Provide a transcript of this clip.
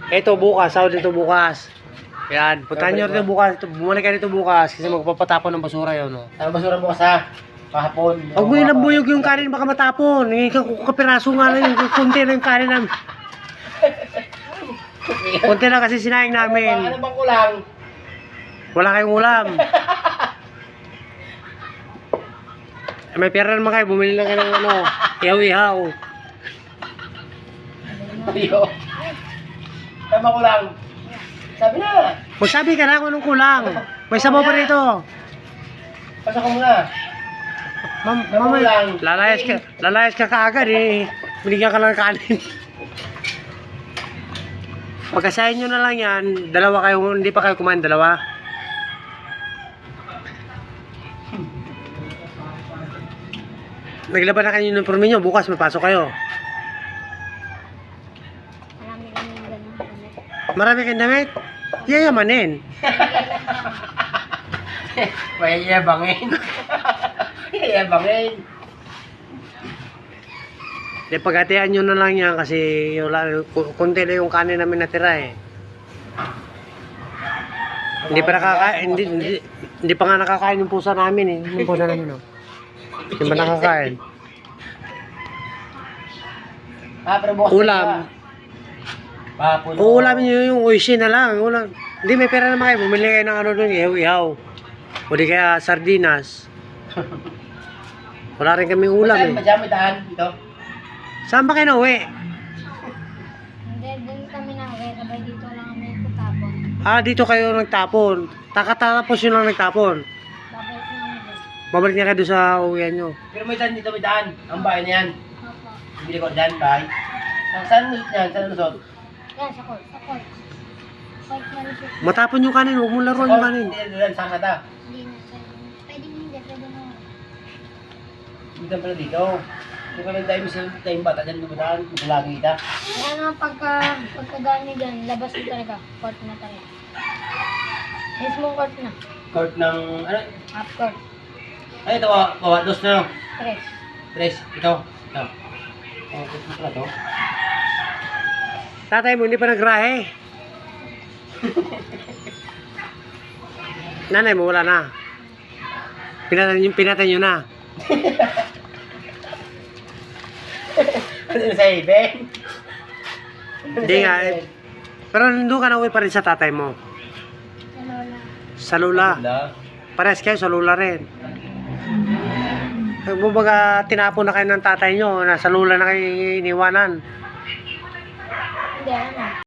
Ito bukas, sahod dito bukas. Yan, puntahan nyo rin bukas. Bumalik ka dito bukas kasi magpapatapon ng basura yun. No? Ano basura bukas ha? Kahapon. Huwag mo inabuyog yung kanin, baka matapon. Kapiraso nga lang yung kunti na yung kanin namin. Kunti lang kasi sinaing namin. Ano bang kulang? Wala kayong ulam. May pera naman kayo, bumili lang kayo ng ano, ihaw-ihaw. Ayo. Tama kulang. Sabi na. Magsabi ka na kung anong kulang. May sabaw pa rito. Pasok ko muna. Mama, lalayas ka kaagad eh. Binigyan ka lang ng kanin. Pagkasahin nyo na lang yan, dalawa kayo, hindi pa kayo kumain, dalawa. Naglaban na kayo ng uniforme nyo, bukas mapasok kayo. Marami kayong damit? Yayamanin. Mayayabangin. Yayabangin. Di paghatian nyo na lang yan kasi kunti na yung kanin namin natira eh. Hindi pa nakakain, hindi pa nga nakakain yung pusa namin eh. Yung pusa namin oh. Hindi pa nakakain. Pero bukas Ulam. Uulamin Uulamin nyo yung oishi na lang. Ulam. Hindi, may pera naman kayo. Bumili kayo ng ano doon, ihaw-ihaw. O di kaya sardinas. Wala rin kaming ulam eh. Madami daan dito. Saan ba kayo nauwi? Hindi, dun kami na uwi. Sabay dito lang kami nagtatapon. Ah, dito kayo nagtapon. Takatapos yun lang nagtapon. Babalik na kami dun. Babalik niya kayo doon sa uwian nyo. Pero may daan dito, may daan. Ang bahay na yan. Opo. Bili ko daan, bahay. Saan lusot yan? Saan lusot? Yan, sa court. Sa court. Court na lusot. Matapon yung kanin, huwag mo laruan yung kanin. Hindi na saan ka ta? Hindi na. Pwede hindi. Pwede na. Dito pala dito. Hindi ko lang tayo tayong bata dyan, dumadaan. Lagi kita. Kaya nga pagkagani dyan, labas na talaga. Court na talaga. Mismong court na. Court ng, ano? Half court. Ay, ito, kawa, dos na. Tres. Tres, ito. Ito. Oh, ito pala to. Tatay mo, hindi pa nagrahe. Nanay mo, wala na. Pinatay nyo na. Ano sa ibe? Hindi nga eh. Pero nandun ka na uwi pa rin sa tatay mo. Sa lola. Sa lula. Pares kayo sa lula rin. Kumbaga, tinapon na kayo ng tatay nyo. Nasa lula na kayo iniwanan. Hindi, ano.